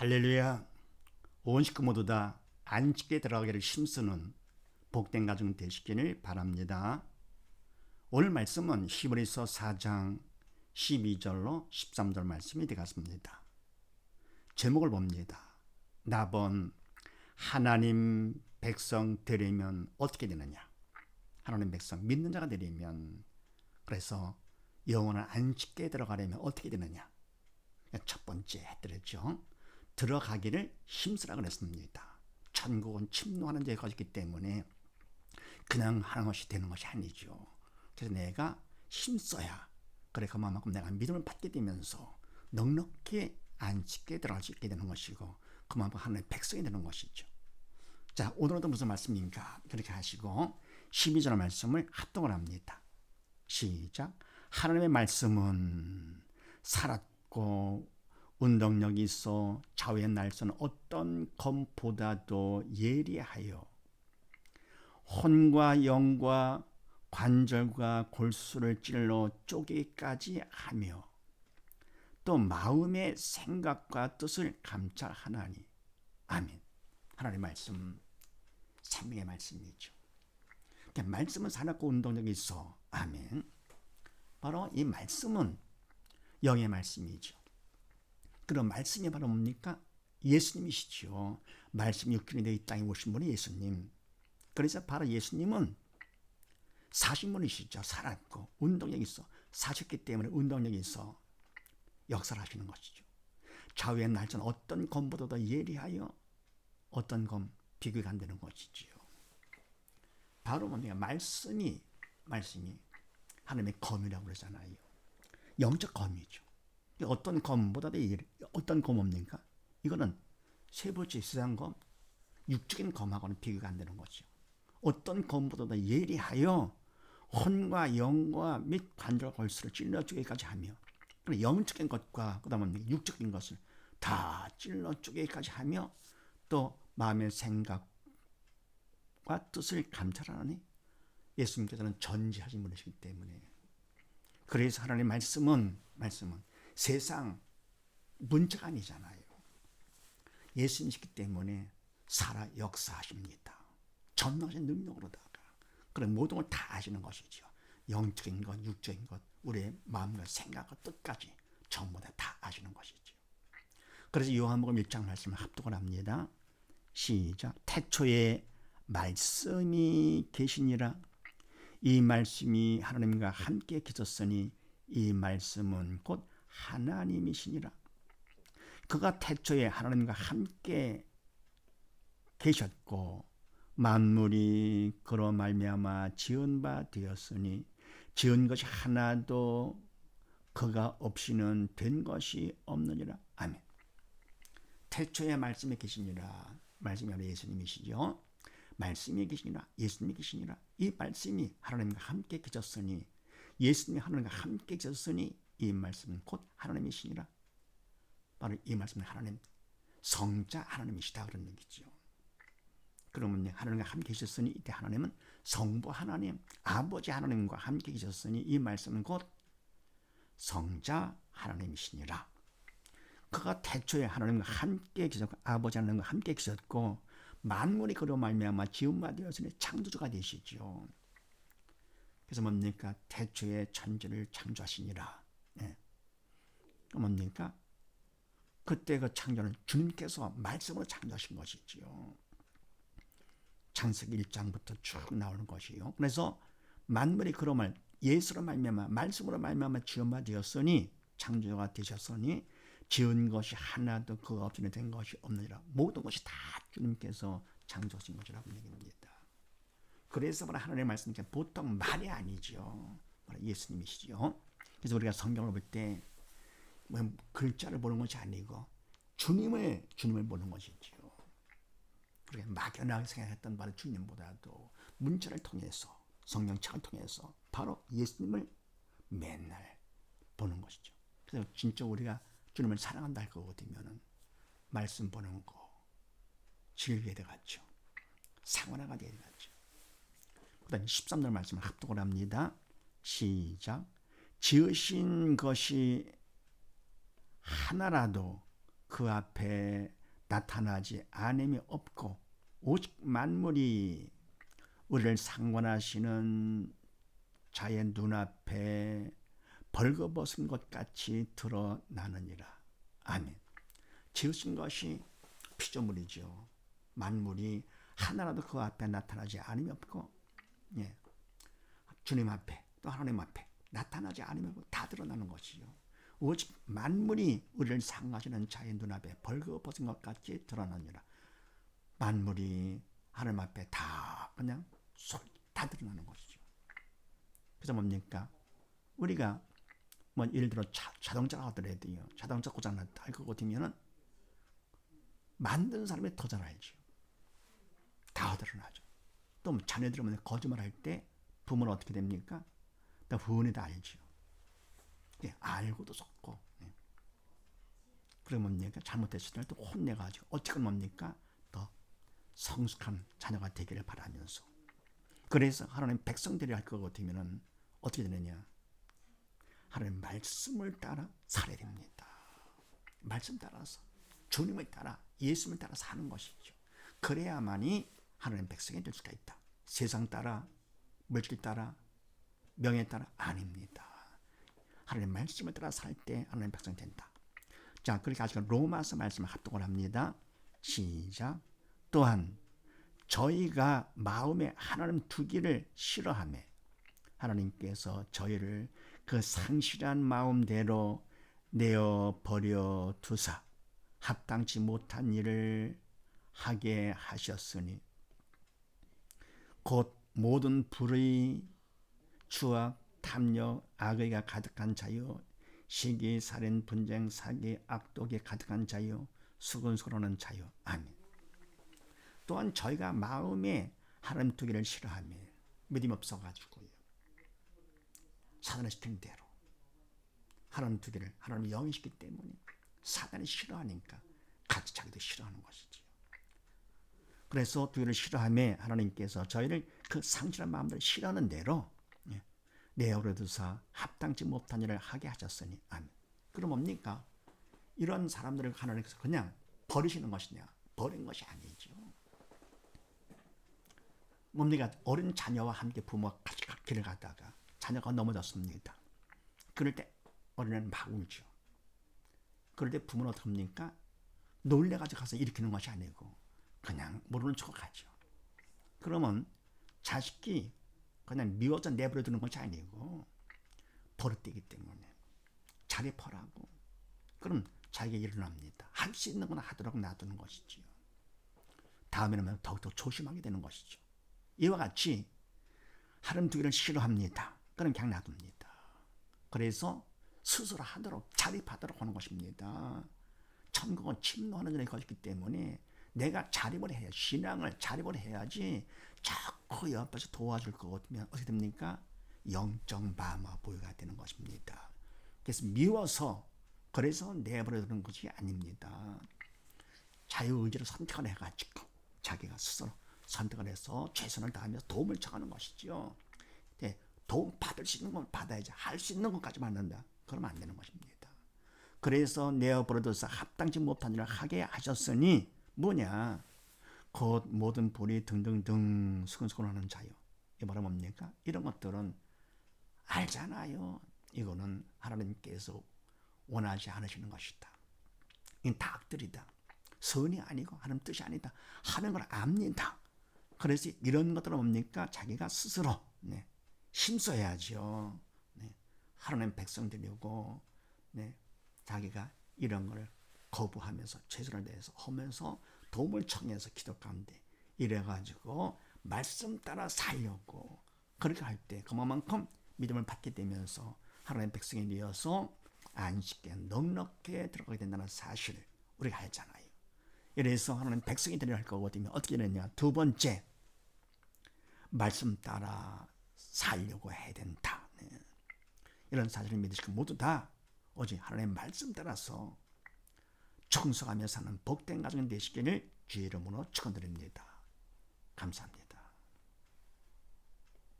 할렐루야. 온 식구 모두 다 안식에 들어가기를 힘쓰는 복된 가정 되시기를 바랍니다. 오늘 말씀은 히브리서 4장 12절로 13절 말씀이 되겠습니다. 제목을 봅니다. 나번 하나님 백성 되려면 어떻게 되느냐? 하나님 백성 믿는 자가 되려면, 그래서 영원한 안식에 들어가려면 어떻게 되느냐? 첫 번째 해드렸죠. 들어가기를 힘쓰라 그랬습니다. 천국은 침노하는 자의 것이기 때문에 그냥 하는 것이 되는 것이 아니죠. 그래서 내가 힘써야, 그래 그만큼 내가 믿음을 받게 되면서 넉넉히 안식에 들어갈 수 있게 되는 것이고, 그만큼 하나님의 백성이 되는 것이죠. 자, 오늘은 또 무슨 말씀인가? 그렇게 하시고 12절 말씀을 합동을 합니다. 시작. 하나님의 말씀은 살았고 운동력이 있어 좌우의 날선 어떤 검보다도 예리하여 혼과 영과 관절과 골수를 찔러 쪼개기까지 하며 또 마음의 생각과 뜻을 감찰하나니. 아멘. 하나님의 말씀, 생명의 말씀이죠. 말씀은 살았고 운동력이 있어. 아멘. 바로 이 말씀은 영의 말씀이죠. 그런 말씀이 바로 뭡니까? 예수님이시죠. 말씀이 육신이 되어 이 땅에 오신 분이 예수님. 그래서 바로 예수님은 사신 분이시죠. 살았고 운동력이 있어. 사셨기 때문에 운동력이 있어 역사를 하시는 것이죠. 좌우의 날선 어떤 검보다도 예리하여 어떤 검 비교가 안 되는 것이지요. 바로 뭡니까? 말씀이 하나님의 검이라고 그러잖아요. 영적 검이죠. 어떤 검보다도 어떤 검 뭡니까? 이거는 세 번째 세상 검, 육적인 검하고는 비교가 안 되는 거죠. 어떤 검보다도 예리하여 혼과 영과 및 관절 골수를 찔러 쪼개기까지 하며, 영적인 것과 그다음에 육적인 것을 다 찔러 쪼개기까지 하며 또 마음의 생각과 뜻을 감찰하니. 예수님께서는 전지하신 분이시기 때문에, 그래서 하나님의 말씀은 세상 문자가 아니잖아요. 예수님이시기 때문에 살아 역사하십니다. 전능하신 능력으로다가 그런 모든 걸 다 아시는 것이죠. 영적인 것, 육적인 것, 우리의 마음과 생각과 뜻까지 전부 다 아시는 것이죠. 그래서 요한복음 1장 말씀을 합독을 합니다. 시작. 태초에 말씀이 계시니라. 이 말씀이 하나님과 함께 계셨으니 이 말씀은 곧 하나님이시니라. 그가 태초에 하나님과 함께 계셨고 만물이 그로 말미암아 지은 바 되었으니 지은 것이 하나도 그가 없이는 된 것이 없느니라. 아멘. 태초에 말씀이 계시니라. 말씀이 바로 예수님이시죠. 말씀이 계시니라. 예수님이 계시니라. 이 말씀이 하나님과 함께 계셨으니, 예수님이 하나님과 함께 계셨으니 이 말씀은 곧 하나님이시니라. 바로 이 말씀은 하나님, 성자 하나님이시다 그런 얘기죠. 그러면 하나님과 함께 계셨으니 이때 하나님은 성부 하나님, 아버지 하나님과 함께 계셨으니 이 말씀은 곧 성자 하나님이시니라. 그가 태초에 하나님과 함께 계셨고 아버지 하나님과 함께 계셨고 만물이 그로 말미암아 지은 바 되었으니 창조주가 되시죠. 그래서 뭡니까? 태초에 천지를 창조하시니라. 네. 뭡니까? 그때 그 창조는 주님께서 말씀으로 창조하신 것이지요. 창세기 1장부터 쭉 나오는 것이요. 그래서 만물이 그로 예수로 말미암아 말씀으로 말미암아 지은 바 되었으니 창조가 되셨으니 지은 것이 하나도 그가 없이는 된 것이 없느니라. 모든 것이 다 주님께서 창조하신 것이라고 얘기합니다. 그래서 하나님의 말씀이 보통 말이 아니죠. 예수님이시죠. 그래서 우리가 성경을 볼 때 글자를 보는 것이 아니고 주님을 보는 것이죠. 그렇게 막연하게 생각했던 바로 주님보다도 문자를 통해서, 성경책을 통해서 바로 예수님을 맨날 보는 것이죠. 그래서 진짜 우리가 주님을 사랑한다 할 것 같으면 말씀 보는 거 즐기게 되겠죠. 상원화가 되겠죠. 그 다음에 13절 말씀을 합독을 합니다. 시작. 지으신 것이 하나라도 그 그 앞에 나타나지 않음이 없고 오직 만물이 우리를 상관하시는 자의 눈앞에 벌거벗은 것 같이 드러나느니라. 아멘. 지으신 것이 피조물이죠. 만물이 하나라도 그 앞에 나타나지 않음이 없고, 예, 주님 앞에 또 하나님 앞에 나타나지 않으면 다 드러나는 것이요. 오직 만물이 우리를 상하시는 자의 눈앞에 벌거벗은 것 같이 드러나느니라. 만물이 하나님 앞에 다 그냥 다 드러나는 것이죠. 그래서 뭡니까? 우리가 뭐 예를 들어 자동차를 하더라도요. 자동차 고장났다. 그거 되면은 만든 사람이 더 잘 알죠. 다 드러나죠. 또 자녀들은 거짓말할 때 부모는 어떻게 됩니까? 다 후원이 다 알죠. 예, 알고도 속고. 예. 그러면 뭡니까? 잘못했을 때 또 혼내가지고 어떻게 뭡니까? 더 성숙한 자녀가 되기를 바라면서. 그래서 하나님 백성들이 할 것 같으면은 어떻게 되느냐? 하나님 말씀을 따라 살아야 됩니다. 말씀 따라서 주님을 따라 예수님을 따라 사는 것이죠. 그래야만이 하나님 백성이 될 수가 있다. 세상 따라 물질 따라 명예 따라 아닙니다. 하나님 말씀을 따라 살 때 하나님 백성이 된다. 자, 그렇게 아직 로마서 말씀을 합독을 합니다. 시작. 또한 저희가 마음에 하나님 두기를 싫어하며 하나님께서 저희를 그 상실한 마음대로 내어버려 두사 합당치 못한 일을 하게 하셨으니 곧 모든 불의, 추악, 탐욕, 악의가 가득한 자요, 시기, 살인, 분쟁, 사기, 악독이 가득한 자요, 수근수근하는 자요. 아멘. 또한 저희가 마음에 하나님 두기를 싫어하며 믿음 없어가지고요. 사단을 시키는 대로 하나님 두기를 하나님 영이시기 때문에 사단이 싫어하니까 같이 자기도 싫어하는 것이지요. 그래서 두기를 싫어하며 하나님께서 저희를 그 상실한 마음들을 싫어하는 대로 내어버려 두사 합당치 못한 일을 하게 하셨으니 아멘. 그럼 뭡니까? 이런 사람들을 하나님께서 그냥 버리시는 것이냐? 버린 것이 아니죠. 뭡니까? 어린 자녀와 함께 부모가 같이 길을 가다가 자녀가 넘어졌습니다. 그럴 때 어린애는 막 울죠. 그럴 때 부모는 어떻게 합니까? 놀래가지고 가서 일으키는 것이 아니고 그냥 모르는 척 가죠. 그러면 자식이 그냥 미워서 내버려 두는 것이 아니고 버릇되기 때문에 자립하라고. 그럼 자기가 일어납니다. 할 수 있는 건 하도록 놔두는 것이지요. 다음에는 더욱더 조심하게 되는 것이죠. 이와 같이 하나님 두기를 싫어합니다. 그럼 그냥 놔둡니다. 그래서 스스로 하도록 자립하도록 하는 것입니다. 천국은 침노하는 자의 것이기 때문에 내가 자립을 해야 신앙을 자립을 해야지 자꾸 옆에서 도와줄 것 같으면 어떻게 됩니까? 영적 마마 보유가 되는 것입니다. 그래서 미워서 그래서 내버려 두는 것이 아닙니다. 자유의지로 선택을 해가지고 자기가 스스로 선택을 해서 최선을 다하면서 도움을 청하는 것이죠. 네, 도움 받을 수 있는 건 받아야지. 할 수 있는 것까지만 한다. 그러면 안 되는 것입니다. 그래서 내어버려둬서 합당치 못한 일을 하게 하셨으니 뭐냐? 곧 모든 불의 등등등 수근수근하는 자요. 이 말은 뭡니까? 이런 것들은 알잖아요. 이거는 하나님께서 원하지 않으시는 것이다. 이건 다 악들이다. 선이 아니고 하나님 뜻이 아니다. 하는 걸 압니다. 그래서 이런 것들은 뭡니까? 자기가 스스로 힘써야죠. 하나님 백성들이고 자기가 이런 걸 거부하면서 최선을 다해서 하면서 도움을 청해서 기도 가운데 이래가지고 말씀 따라 살려고 그렇게 할 때 그만큼 믿음을 받게 되면서 하나님 백성이 되어서 안식에 넉넉히 들어가게 된다는 사실을 우리가 알잖아요. 이래서 하나님 백성이 되려 할 거거든요. 어떻게 되느냐? 두 번째, 말씀 따라 살려고 해야 된다. 이런 사실을 믿으시고 모두 다 오직 하나님의 말씀 따라서 청소하며 사는 복된 가정 되시기를 주의 이름으로 축원드립니다. 감사합니다.